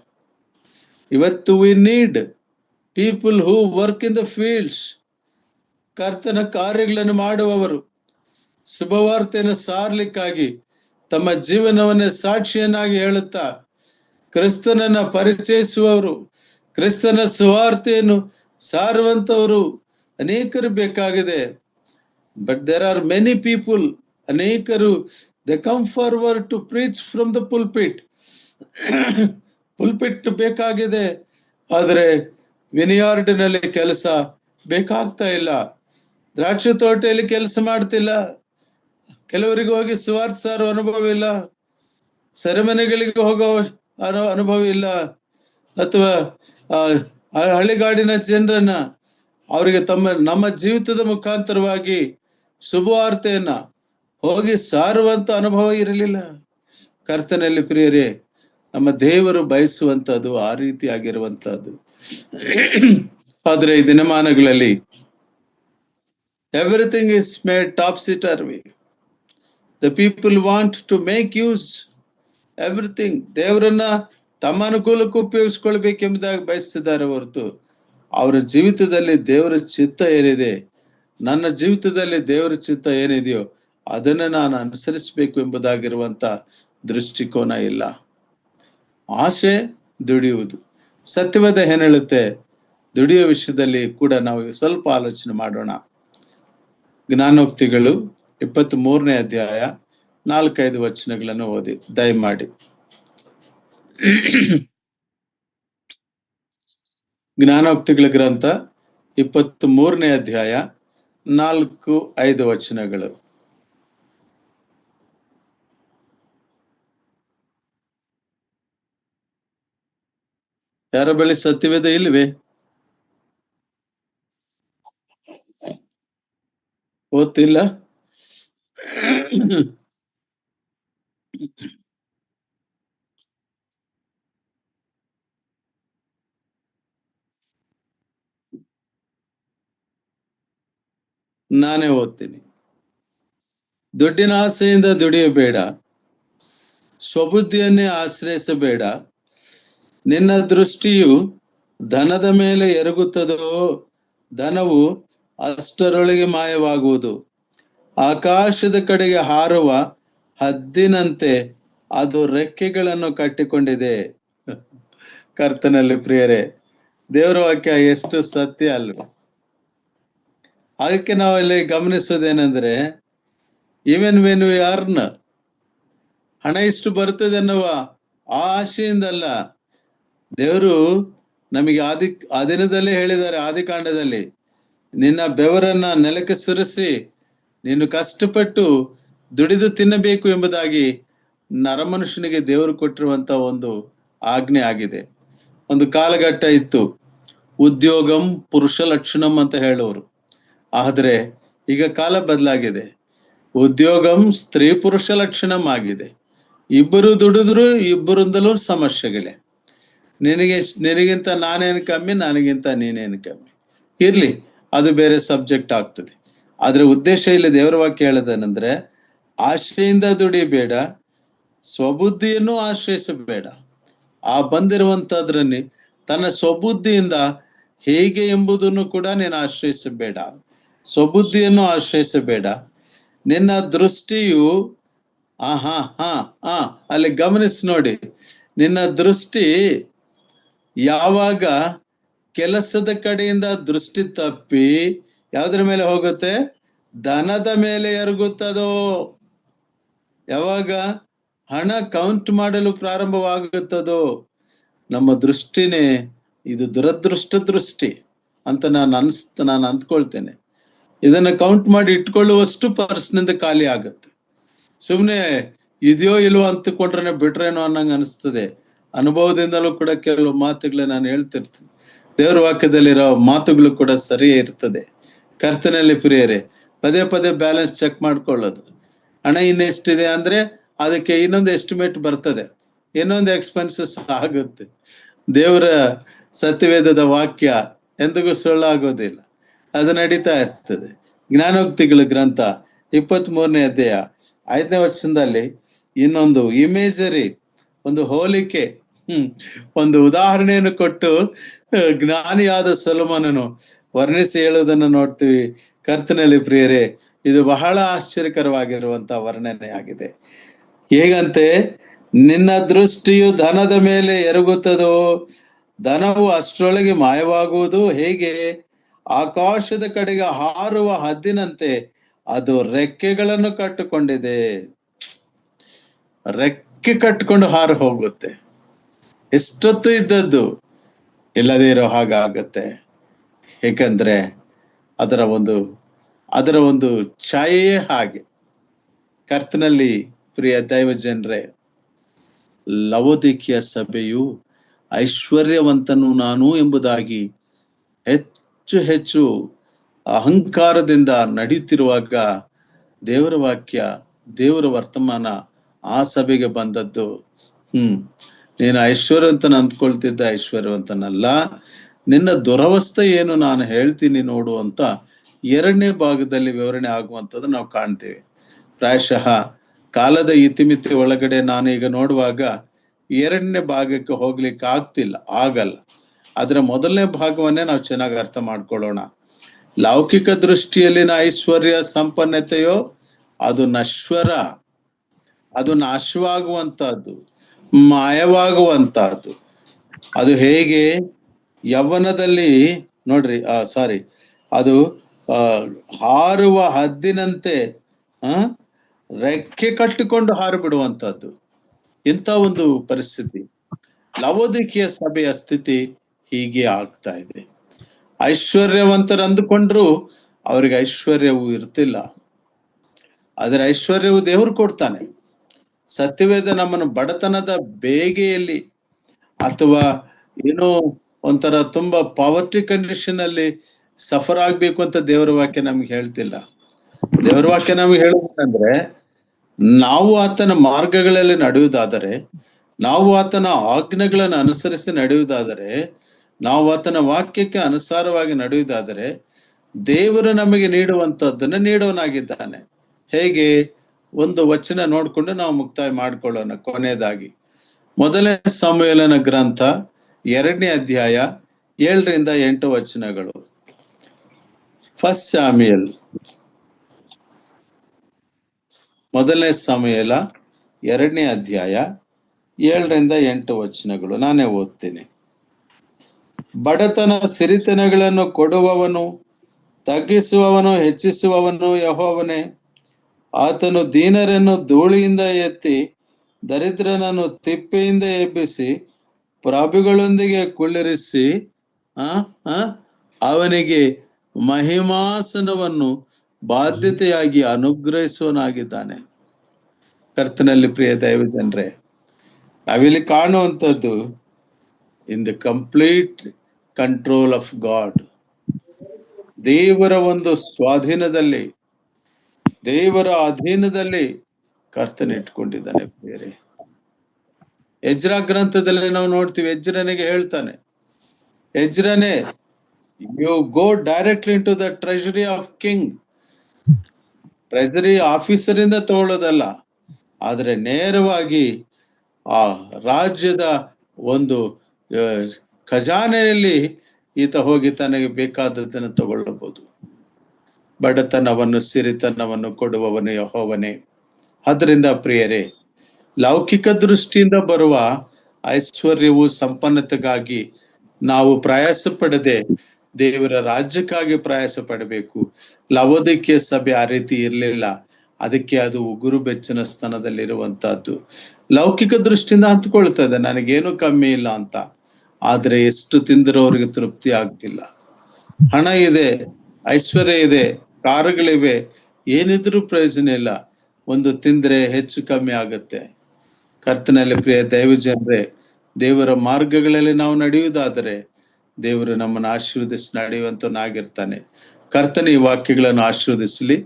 ಇವತ್ತು we need people who work in the fields. ಕರ್ತನ ಕಾರ್ಯಗಳನ್ನು ಮಾಡುವವರು, ಶುಭವಾರ್ತೆಯನ್ನು ಸಾರ್ಲಿಕ್ಕಾಗಿ ತಮ್ಮ ಜೀವನವನ್ನೇ ಸಾಕ್ಷಿಯನ್ನಾಗಿ ಹೇಳುತ್ತಾ ಕ್ರಿಸ್ತನನ್ನ ಪರಿಚಯಿಸುವವರು, ಕ್ರಿಸ್ತನ ಸುವಾರ್ತೆಯನ್ನು ಸಾರುವಂತವರು ಅನೇಕರು ಬೇಕಾಗಿದೆ. But there are many people, ಅನೇಕರು they come forward to preach from the pulpit. Pulpit ಬೇಕಾಗಿದೆ, ಆದರೆ ವಿನಿಯಾರ್ಡ್ನಲ್ಲಿ ಕೆಲಸ ಬೇಕಾಗ್ತಾ ಇಲ್ಲ. ದ್ರಾಕ್ಷಿ ತೋಟದಲ್ಲಿ ಕೆಲಸ ಮಾಡ್ತಿಲ್ಲ. ಕೆಲವರಿಗೆ ಹೋಗಿ ಸುವಾರ್ತೆ ಸಾರೋ ಅನುಭವ ಇಲ್ಲ, ಸೆರೆಮನೆಗಳಿಗೆ ಹೋಗೋ ಅನುಭವ ಇಲ್ಲ, ಅಥವಾ ಹಳ್ಳಿಗಾಡಿನ ಜನರನ್ನ ಅವರಿಗೆ ನಮ್ಮ ಜೀವಿತದ ಮುಖಾಂತರವಾಗಿ ಶುಭವಾರ್ತೆಯನ್ನ ಹೋಗಿ ಸಾರುವಂತ ಅನುಭವ ಇರಲಿಲ್ಲ. ಕರ್ತನಲ್ಲಿ ಪ್ರಿಯರೇ, ನಮ್ಮ ದೇವರು ಬಯಸುವಂತದ್ದು ಆ ರೀತಿಯಾಗಿರುವಂತಹದ್ದು. ಆದ್ರೆ ಈ ದಿನಮಾನಗಳಲ್ಲಿ everything is made topsy turvy. The people want to make use everything. ದೇವರನ್ನ ತಮ್ಮ ಅನುಕೂಲಕ್ಕೆ ಉಪಯೋಗಿಸ್ಕೊಳ್ಬೇಕೆಂಬುದಾಗಿ ಬಯಸ್ತಿದ್ದಾರೆ ಹೊರತು ಅವರ ಜೀವಿತದಲ್ಲಿ ದೇವರ ಚಿತ್ತ ಏನಿದೆ, ನನ್ನ ಜೀವಿತದಲ್ಲಿ ದೇವರ ಚಿತ್ತ ಏನಿದೆಯೋ ಅದನ್ನ ನಾನು ಅನುಸರಿಸಬೇಕು ಎಂಬುದಾಗಿರುವಂತ ದೃಷ್ಟಿಕೋನ ಇಲ್ಲ. ಆಸೆ ದುಡಿಯುವುದು. ಸತ್ಯವೇದ ಏನ್ ಹೇಳುತ್ತೆ? ದುಡಿಯೋ ವಿಷಯದಲ್ಲಿ ಕೂಡ ನಾವು ಸ್ವಲ್ಪ ಆಲೋಚನೆ ಮಾಡೋಣ. ಜ್ಞಾನೋಕ್ತಿಗಳು 23ನೇ ಅಧ್ಯಾಯ 4-5 ವಚನಗಳನ್ನು ಓದಿ ದಯಮಾಡಿ. ಜ್ಞಾನೋಕ್ತಿಗಳ ಗ್ರಂಥ 23ನೇ ಅಧ್ಯಾಯ 4-5 ವಚನಗಳು. ಯಾರ ಬಳಿ ಸತ್ಯವೇದ ಇಲ್ವೇ? ಓದ್ತಿಲ್ಲ? ನಾನೇ ಓದ್ತೀನಿ. ದುಡ್ಡಿನ ಆಸೆಯಿಂದ ದುಡಿಯಬೇಡ, ಸ್ವಬುದ್ಧಿಯನ್ನೇ ಆಶ್ರಯಿಸಬೇಡ. ನಿನ್ನ ದೃಷ್ಟಿಯು ಧನದ ಮೇಲೆ ಎರಗುತ್ತದೋ, ಧನವು ಅಷ್ಟರೊಳಗೆ ಮಾಯವಾಗುವುದು. ಆಕಾಶದ ಕಡೆಗೆ ಹಾರುವ ಹದ್ದಿನಂತೆ ಅದು ರೆಕ್ಕೆಗಳನ್ನು ಕಟ್ಟಿಕೊಂಡಿದೆ. ಕರ್ತನಲ್ಲಿ ಪ್ರಿಯರೇ, ದೇವರ ವಾಕ್ಯ ಎಷ್ಟು ಸತ್ಯ ಅಲ್ವ. ಅದಕ್ಕೆ ನಾವಲ್ಲಿ ಗಮನಿಸೋದೇನೆಂದ್ರೆ, ಈವನ್ ವೆನ್ ವಿ ಅರ್ನ್, ಹಣ ಇಷ್ಟು ಬರ್ತದೆ ಅನ್ನುವ ಆ ಆಶೆಯಿಂದಲ್ಲ. ದೇವರು ನಮಗೆ ಆ ದಿನದಲ್ಲೇ ಹೇಳಿದ್ದಾರೆ, ಆದಿಕಾಂಡದಲ್ಲಿ, ನಿನ್ನ ಬೆವರನ್ನ ನೆಲಕ್ಕೆ ಸುರಿಸಿ ನೀನು ಕಷ್ಟಪಟ್ಟು ದುಡಿದು ತಿನ್ನಬೇಕು ಎಂಬುದಾಗಿ ನರಮನುಷ್ಯನಿಗೆ ದೇವರು ಕೊಟ್ಟಿರುವಂತ ಒಂದು ಆಜ್ಞೆ ಆಗಿದೆ. ಒಂದು ಕಾಲಘಟ್ಟ ಇತ್ತು, ಉದ್ಯೋಗಂ ಪುರುಷ ಲಕ್ಷಣಂ ಅಂತ ಹೇಳೋರು. ಆದ್ರೆ ಈಗ ಕಾಲ ಬದಲಾಗಿದೆ, ಉದ್ಯೋಗಂ ಸ್ತ್ರೀ ಪುರುಷ ಲಕ್ಷಣಂ ಆಗಿದೆ. ಇಬ್ಬರು ದುಡಿದ್ರು ಇಬ್ಬರಿಂದಲೂ ಸಮಸ್ಯೆಗಳೇ. ನಿನಗಿಂತ ನಾನೇನು ಕಮ್ಮಿ, ನನಗಿಂತ ನೀನೇನು ಕಮ್ಮಿ. ಇರ್ಲಿ, ಅದು ಬೇರೆ ಸಬ್ಜೆಕ್ಟ್ ಆಗ್ತದೆ. ಆದ್ರೆ ಉದ್ದೇಶ ಇಲ್ಲಿ ದೇವರ ವಾಕ್ಯ ಹೇಳೋದೇನೆಂದ್ರೆ, ಆಶ್ರಯಿಂದ ದುಡಿಬೇಡ, ಸ್ವಬುದ್ಧಿಯನ್ನು ಆಶ್ರಯಿಸಬೇಡ. ಆ ಬಂದಿರುವಂತದ್ರಲ್ಲಿ ತನ್ನ ಸ್ವಬುದ್ಧಿಯಿಂದ ಹೇಗೆ ಎಂಬುದನ್ನು ಕೂಡ ನೀನು ಆಶ್ರಯಿಸಬೇಡ. ಸ್ವಬುದ್ಧಿಯನ್ನು ಆಶ್ರಯಿಸಬೇಡ. ನಿನ್ನ ದೃಷ್ಟಿಯು ಅಲ್ಲಿ ಗಮನಿಸಿ ನೋಡಿ, ನಿನ್ನ ದೃಷ್ಟಿ ಯಾವಾಗ ಕೆಲಸದ ಕಡೆಯಿಂದ ದೃಷ್ಟಿ ತಪ್ಪಿ ಯಾವುದ್ರ ಮೇಲೆ ಹೋಗುತ್ತೆ? ಧನದ ಮೇಲೆ ಎರಗುತ್ತದೋ. ಯಾವಾಗ ಹಣ ಕೌಂಟ್ ಮಾಡಲು ಪ್ರಾರಂಭವಾಗುತ್ತದೋ, ನಮ್ಮ ದೃಷ್ಟಿನೇ ಇದು ದುರದೃಷ್ಟ ದೃಷ್ಟಿ ಅಂತ ನಾನು ಅಂದ್ಕೊಳ್ತೇನೆ. ಇದನ್ನ ಕೌಂಟ್ ಮಾಡಿ ಇಟ್ಕೊಳ್ಳುವಷ್ಟು ಪರ್ಸ್ನಿಂದ ಖಾಲಿ ಆಗುತ್ತೆ. ಸುಮ್ಮನೆ ಇದೆಯೋ ಇಲ್ವೋ ಅಂತಕೊಂಡ್ರೆ ಬಿಟ್ರೇನೋ ಅನ್ನಂಗೆ ಅನಿಸ್ತದೆ. ಅನುಭವದಿಂದಲೂ ಕೂಡ ಕೆಲವು ಮಾತುಗಳನ್ನ ನಾನು ಹೇಳ್ತಿರ್ತೀನಿ. ದೇವರ ವಾಕ್ಯದಲ್ಲಿರೋ ಮಾತುಗಳು ಕೂಡ ಸರಿಯೇ ಇರ್ತದೆ. ಕರ್ತನಲ್ಲಿ ಪ್ರಿಯರೇ, ಪದೇ ಪದೇ ಬ್ಯಾಲೆನ್ಸ್ ಚೆಕ್ ಮಾಡ್ಕೊಳ್ಳೋದು. ಹಣ ಇನ್ನೆಷ್ಟಿದೆ ಅಂದ್ರೆ ಅದಕ್ಕೆ ಇನ್ನೊಂದು ಎಸ್ಟಿಮೇಟ್ ಬರ್ತದೆ, ಇನ್ನೊಂದು ಎಕ್ಸ್ಪೆನ್ಸಸ್ ಆಗುತ್ತೆ. ದೇವರ ಸತ್ಯವೇದದ ವಾಕ್ಯ ಎಂದಿಗೂ ಸುಳ್ಳಾಗೋದಿಲ್ಲ, ಅದು ನಡೀತಾ ಇರ್ತದೆ. ಜ್ಞಾನೋಕ್ತಿಗಳ ಗ್ರಂಥ 23ನೇ ಅಧ್ಯಾಯ 5ನೇ ವಚನದಲ್ಲಿ ಇನ್ನೊಂದು ಇಮೇಜರಿ, ಒಂದು ಹೋಲಿಕೆ, ಒಂದು ಉದಾಹರಣೆಯನ್ನು ಕೊಟ್ಟು ಜ್ಞಾನಿಯಾದ ಸೊಲೊಮೋನನು ವರ್ಣಿಸಿ ಹೇಳುವುದನ್ನು ನೋಡ್ತೀವಿ. ಕರ್ತನಲ್ಲಿ ಪ್ರಿಯರೇ, ಇದು ಬಹಳ ಆಶ್ಚರ್ಯಕರವಾಗಿರುವಂತ ವರ್ಣನೆ ಆಗಿದೆ. ಹೇಗಂತೆ, ನಿನ್ನ ದೃಷ್ಟಿಯು ಧನದ ಮೇಲೆ ಎರಗುತ್ತದೋ, ಧನವು ಅಷ್ಟರೊಳಗೆ ಮಾಯವಾಗುವುದು. ಹೇಗೆ? ಆಕಾಶದ ಕಡೆಗೆ ಹಾರುವ ಹದ್ದಿನಂತೆ ಅದು ರೆಕ್ಕೆಗಳನ್ನು ಕಟ್ಟಿಕೊಂಡಿದೆ. ರೆಕ್ಕೆ ಕಟ್ಟಿಕೊಂಡು ಹಾರು ಹೋಗುತ್ತೆ. ಎಷ್ಟೊತ್ತು ಇದ್ದದ್ದು ಇಲ್ಲದೇ ಇರೋ ಹಾಗಾಗತ್ತೆ. ಏಕೆಂದ್ರೆ ಅದರ ಒಂದು ಛಾಯೆಯೇ ಹಾಗೆ. ಕರ್ತನಲ್ಲಿ ಪ್ರಿಯ ದೈವ ಜನರೇ, ಲವೋದಿಕೀಯ ಸಭೆಯು ಐಶ್ವರ್ಯವಂತನು ನಾನು ಎಂಬುದಾಗಿ ಹೆಚ್ಚು ಹೆಚ್ಚು ಅಹಂಕಾರದಿಂದ ನಡೆಯುತ್ತಿರುವಾಗ ದೇವರ ವಾಕ್ಯ, ದೇವರ ವರ್ತಮಾನ ಆ ಸಭೆಗೆ ಬಂದದ್ದು. ನೀನು ಐಶ್ವರ್ಯವಂತನ ಅಂದ್ಕೊಳ್ತಿದ್ದ ಐಶ್ವರ್ಯವಂತನಲ್ಲ, ನಿನ್ನ ದುರವಸ್ಥೆ ಏನು ನಾನು ಹೇಳ್ತೀನಿ ನೋಡು ಅಂತ 2ನೇ ಭಾಗದಲ್ಲಿ ವಿವರಣೆ ಆಗುವಂಥದ್ದು ನಾವು ಕಾಣ್ತೇವೆ. ಪ್ರಾಯಶಃ ಕಾಲದ ಇತಿಮಿತಿ ಒಳಗಡೆ ನಾನು ಈಗ ನೋಡುವಾಗ 2ನೇ ಭಾಗಕ್ಕೆ ಹೋಗ್ಲಿಕ್ಕೆ ಆಗಲ್ಲ. ಅದರ ಮೊದಲನೇ ಭಾಗವನ್ನೇ ನಾವು ಚೆನ್ನಾಗಿ ಅರ್ಥ ಮಾಡ್ಕೊಳ್ಳೋಣ. ಲೌಕಿಕ ದೃಷ್ಟಿಯಲ್ಲಿನ ಐಶ್ವರ್ಯ ಸಂಪನ್ನತೆಯೋ ಅದು ನಶ್ವರ, ಅದು ನಾಶವಾಗುವಂತಹದ್ದು, ಮಾಯವಾಗುವಂತಹದ್ದು. ಅದು ಹೇಗೆ? ಯೌವನದಲ್ಲಿ ನೋಡ್ರಿ, ಅದು ಹಾರುವ ಹದ್ದಿನಂತೆ ರೆಕ್ಕೆ ಕಟ್ಟಿಕೊಂಡು ಹಾರು ಬಿಡುವಂತಹದ್ದು. ಇಂಥ ಒಂದು ಪರಿಸ್ಥಿತಿ ಲವೋದಿಕೀಯ ಸಭೆಯ ಸ್ಥಿತಿ ಹೀಗೆ ಆಗ್ತಾ ಇದೆ. ಐಶ್ವರ್ಯವಂತರು ಅಂದುಕೊಂಡ್ರು ಅವ್ರಿಗೆ ಐಶ್ವರ್ಯವು ಇರ್ತಿಲ್ಲ. ಅದರ ಐಶ್ವರ್ಯವು ದೇವರು ಕೊಡ್ತಾನೆ. ಸತ್ಯವೇದ ನಮ್ಮನ್ನು ಬಡತನದ ಬೇಗೆಯಲ್ಲಿ ಅಥವಾ ಏನೋ ಒಂಥರ ತುಂಬಾ ಪಾವರ್ಟಿ ಕಂಡೀಷನ್ ಅಲ್ಲಿ ಸಫರ್ ಆಗ್ಬೇಕು ಅಂತ ದೇವರ ವಾಕ್ಯ ನಮ್ಗೆ ಹೇಳ್ತಿಲ್ಲ. ದೇವರ ವಾಕ್ಯ ನಮ್ಗೆ ಹೇಳುವುದಂದ್ರೆ, ನಾವು ಆತನ ಮಾರ್ಗಗಳಲ್ಲಿ ನಡೆಯುವುದಾದರೆ, ನಾವು ಆತನ ಆಜ್ಞೆಗಳನ್ನು ಅನುಸರಿಸಿ ನಡೆಯುವುದಾದರೆ, ನಾವು ಆತನ ವಾಕ್ಯಕ್ಕೆ ಅನುಸಾರವಾಗಿ ನಡೆಯುವುದಾದರೆ ದೇವರು ನಮಗೆ ನೀಡುವಂತದ್ದನ್ನ ನೀಡುವನಾಗಿದ್ದಾನೆ. ಹೇಗೆ? ಒಂದು ವಚನ ನೋಡ್ಕೊಂಡು ನಾವು ಮುಕ್ತಾಯ ಮಾಡಿಕೊಳ್ಳೋಣ. ಕೊನೆಯದಾಗಿ 1ನೇ ಸಮುವೇಲನ ಗ್ರಂಥ 2ನೇ ಅಧ್ಯಾಯ 7ರಿಂದ 8 ವಚನಗಳು. 1 ಸಾಮುವೇಲ್ 1ನೇ ಸಮುವೇಲ 2ನೇ ಅಧ್ಯಾಯ 7ರಿಂದ 8 ವಚನಗಳು. ನಾನೇ ಓದ್ತೀನಿ. ಬಡತನ ಸಿರಿತನಗಳನ್ನು ಕೊಡುವವನು, ತಗ್ಗಿಸುವವನು, ಹೆಚ್ಚಿಸುವವನು ಯೆಹೋವನೇ. ಆತನು ದೀನರನ್ನು ಧೂಳಿಯಿಂದ ಎತ್ತಿ, ದರಿದ್ರನನ್ನು ತಿಪ್ಪೆಯಿಂದ ಎಬ್ಬಿಸಿ, ಪ್ರಭುಗಳೊಂದಿಗೆ ಕುಳ್ಳಿರಿಸಿ ಅವನಿಗೆ ಮಹಿಮಾಸನವನ್ನು ಬಾಧ್ಯತೆಯಾಗಿ ಅನುಗ್ರಹಿಸುವನಾಗಿದ್ದಾನೆ. ಕರ್ತನಲ್ಲಿ ಪ್ರಿಯ ದೈವಜನರೇ, ನಾವಿಲ್ಲಿ ಕಾಣುವಂಥದ್ದು in the complete control of God. ದೇವರ ಒಂದು ಸ್ವಾಧೀನದಲ್ಲಿ, ದೇವರ ಅಧೀನದಲ್ಲಿ ಕರ್ತನ ಇಟ್ಕೊಂಡಿದ್ದಾನೆ. ಬೇರೆ ಎಜ್ರಾ ಗ್ರಂಥದಲ್ಲಿ ನಾವು ನೋಡ್ತೀವಿ, ಎಜ್ರನಿಗೆ ಹೇಳ್ತಾನೆ, ಎಜ್ರನೇ, you go directly into the treasury of king. Treasury officer ಇಂದ ತಗೊಳ್ಳೋದಲ್ಲ, ಆದ್ರೆ ನೇರವಾಗಿ ಆ ರಾಜ್ಯದ ಒಂದು ಖಜಾನೆಯಲ್ಲಿ ಈತ ಹೋಗಿ ತನಗೆ ಬೇಕಾದದ್ದನ್ನು ತಗೊಳ್ಳಬಹುದು. ಬಡತನವನ್ನು ಸಿರಿತನವನ್ನು ಕೊಡುವವನು ಯೆಹೋವನೇ. ಅದರಿಂದ ಪ್ರಿಯರೇ, ಲೌಕಿಕ ದೃಷ್ಟಿಯಿಂದ ಬರುವ ಐಶ್ವರ್ಯವು ಸಂಪನ್ನತೆಗಾಗಿ ನಾವು ಪ್ರಯಾಸ ಪಡದೆ ದೇವರ ರಾಜ್ಯಕ್ಕಾಗಿ ಪ್ರಯಾಸ ಪಡಬೇಕು. ಲವೋದಿಕೀಯ ಸಭೆ ಆ ರೀತಿ ಇರಲಿಲ್ಲ. ಅದಕ್ಕೆ ಅದು ಉಗುರು ಬೆಚ್ಚನ ಸ್ಥಾನದಲ್ಲಿರುವಂತಹದ್ದು. ಲೌಕಿಕ ದೃಷ್ಟಿಯಿಂದ ಹಂಚ್ಕೊಳ್ತದೆ, ನನಗೇನು ಕಮ್ಮಿ ಇಲ್ಲ ಅಂತ. ಆದ್ರೆ ಎಷ್ಟು ತಿಂದರೂ ಅವ್ರಿಗೆ ತೃಪ್ತಿ ಆಗ್ತಿಲ್ಲ. ಹಣ ಇದೆ, ಐಶ್ವರ್ಯ ಇದೆ, ಕಾರುಗಳಿವೆ, ಏನಿದ್ರೂ ಪ್ರಯೋಜನ ಇಲ್ಲ. ಒಂದು ತಿಂದ್ರೆ ಹೆಚ್ಚು ಕಮ್ಮಿ ಆಗತ್ತೆ. ಕರ್ತನಲ್ಲಿ ಪ್ರಿಯ ದೈವಜನರೇ, ದೇವರ ಮಾರ್ಗಗಳಲ್ಲಿ ನಾವು ನಡೆಯುವುದಾದರೆ ದೇವರು ನಮ್ಮನ್ನು ಆಶೀರ್ವದಿಸಿ ನಡೆಯುವಂತನಾಗಿರ್ತಾನೆ. ಕರ್ತನ ಈ ವಾಕ್ಯಗಳನ್ನು ಆಶೀರ್ವದಿಸಲಿ.